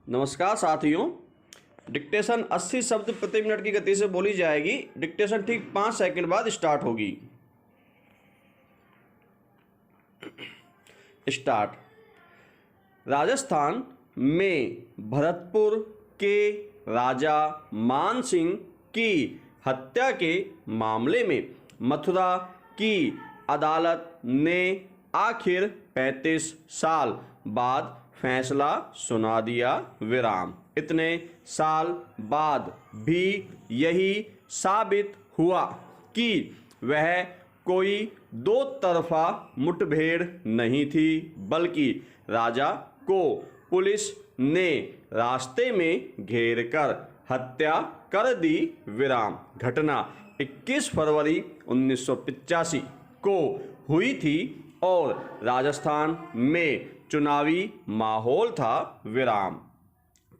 नमस्कार साथियों। डिक्टेशन 80 शब्द प्रति मिनट की गति से बोली जाएगी। डिक्टेशन ठीक 5 सेकंड बाद स्टार्ट होगी। स्टार्ट। राजस्थान में भरतपुर के राजा मान सिंह की हत्या के मामले में मथुरा की अदालत ने आखिर 35 साल बाद फैसला सुना दिया। विराम। इतने साल बाद भी यही साबित हुआ कि वह कोई दो तरफा मुठभेड़ नहीं थी, बल्कि राजा को पुलिस ने रास्ते में घेर कर हत्या कर दी। विराम। घटना 21 फरवरी 1985 को हुई थी और राजस्थान में चुनावी माहौल था। विराम।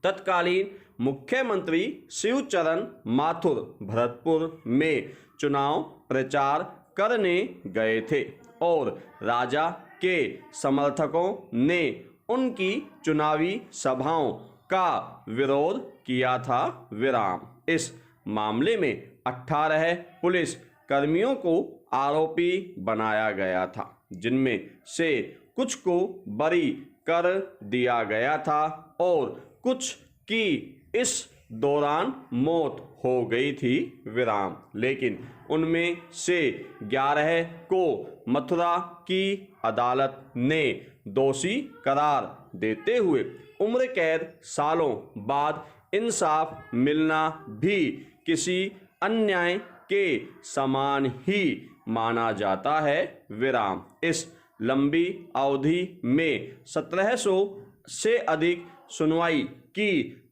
तत्कालीन मुख्यमंत्री शिवचरण माथुर भरतपुर में चुनाव प्रचार करने गए थे और राजा के समर्थकों ने उनकी चुनावी सभाओं का विरोध किया था। विराम। इस मामले में 18 पुलिस कर्मियों को आरोपी बनाया गया था, जिनमें से कुछ को बरी कर दिया गया था और कुछ की इस दौरान मौत हो गई थी। विराम। लेकिन उनमें से 11 को मथुरा की अदालत ने दोषी करार देते हुए उम्र कैद सालों बाद इंसाफ मिलना भी किसी अन्याय के समान ही माना जाता है। विराम। इस लंबी अवधि में 1700 से अधिक सुनवाई की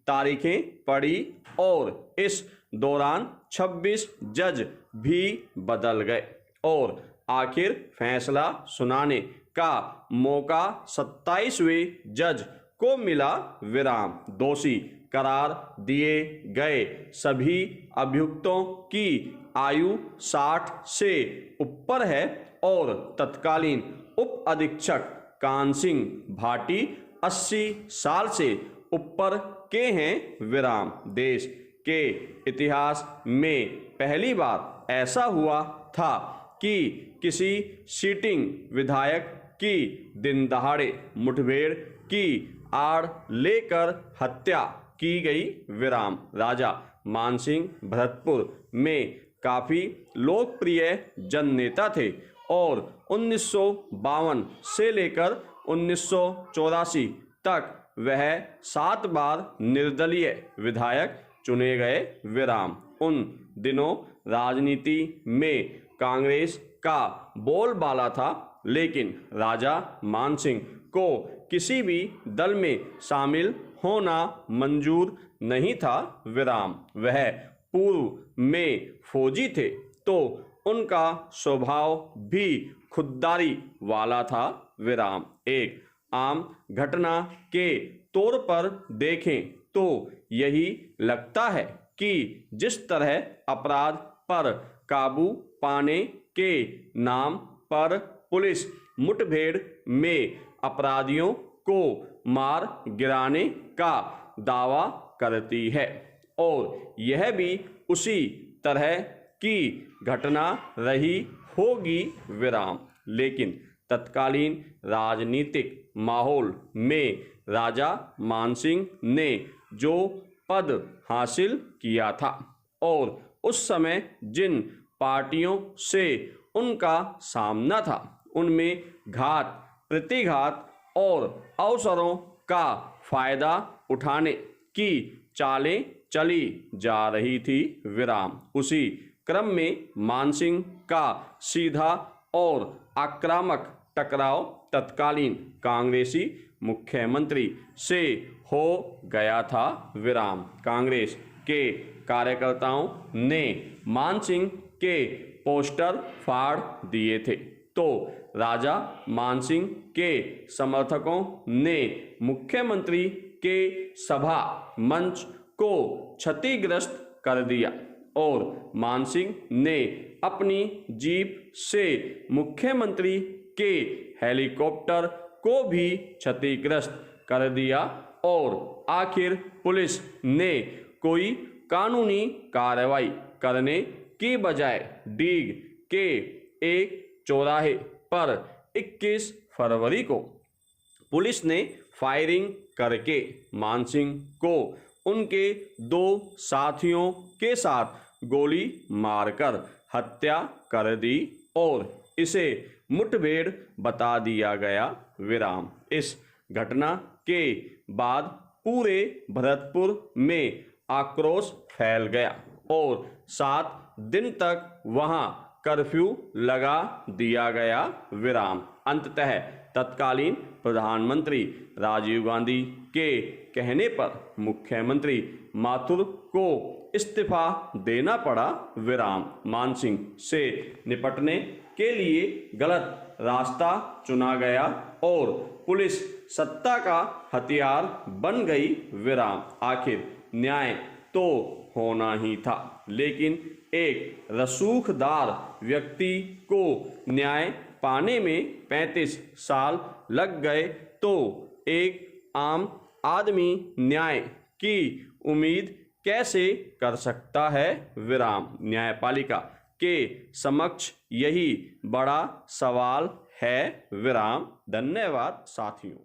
तारीखें पड़ी और इस दौरान 26 जज भी बदल गए और आखिर फैसला सुनाने का मौका 27वें जज को मिला। विराम। दोषी करार दिए गए सभी अभियुक्तों की आयु 60 से ऊपर है और तत्कालीन उप अधीक्षक कान सिंह भाटी 80 साल से ऊपर के हैं। विराम। देश के इतिहास में पहली बार ऐसा हुआ था कि किसी सिटिंग विधायक की दिन दहाड़े मुठभेड़ की आड़ लेकर हत्या की गई। विराम। राजा मानसिंह भरतपुर में काफी लोकप्रिय जननेता थे और 1952 से लेकर 1984 तक वह 7 बार निर्दलीय विधायक चुने गए। विराम। उन दिनों राजनीति में कांग्रेस का बोलबाला था, लेकिन राजा मानसिंह को किसी भी दल में शामिल होना मंजूर नहीं था। विराम। वह पूर्व में फौजी थे तो उनका स्वभाव भी खुददारी वाला था। विराम। एक आम घटना के तौर पर देखें तो यही लगता है कि जिस तरह अपराध पर काबू पाने के नाम पर पुलिस मुठभेड़ में अपराधियों को मार गिराने का दावा करती है और यह भी उसी तरह की घटना रही होगी। विराम। लेकिन तत्कालीन राजनीतिक माहौल में राजा मानसिंह ने जो पद हासिल किया था और उस समय जिन पार्टियों से उनका सामना था, उनमें घात प्रतिघात और अवसरों का फायदा उठाने की चालें चली जा रही थी। विराम। उसी क्रम में मानसिंह का सीधा और आक्रामक टकराव तत्कालीन कांग्रेसी मुख्यमंत्री से हो गया था। विराम। कांग्रेस के कार्यकर्ताओं ने मानसिंह के पोस्टर फाड़ दिए थे तो राजा मानसिंह के समर्थकों ने मुख्यमंत्री के सभा मंच को क्षतिग्रस्त कर दिया और मानसिंह ने अपनी जीप से मुख्यमंत्री के हेलीकॉप्टर को भी क्षतिग्रस्त कर दिया और आखिर पुलिस ने कोई कानूनी कार्रवाई करने की बजाय डीग के एक चौराहे पर 21 फरवरी को पुलिस ने फायरिंग करके मानसिंह को उनके 2 साथियों के साथ गोली मारकर हत्या कर दी और इसे मुठभेड़ बता दिया गया। विराम। इस घटना के बाद पूरे भरतपुर में आक्रोश फैल गया और 7 दिन तक वहां कर्फ्यू लगा दिया गया। विराम। अंततः तत्कालीन प्रधानमंत्री राजीव गांधी के कहने पर मुख्यमंत्री माथुर को इस्तीफा देना पड़ा। विराम। मानसिंह से निपटने के लिए गलत रास्ता चुना गया और पुलिस सत्ता का हथियार बन गई। विराम। आखिर न्याय तो होना ही था, लेकिन एक रसूखदार व्यक्ति को न्याय पाने में 35 साल लग गए तो एक आम आदमी न्याय की उम्मीद कैसे कर सकता है। विराम। न्यायपालिका के समक्ष यही बड़ा सवाल है। विराम। धन्यवाद साथियों।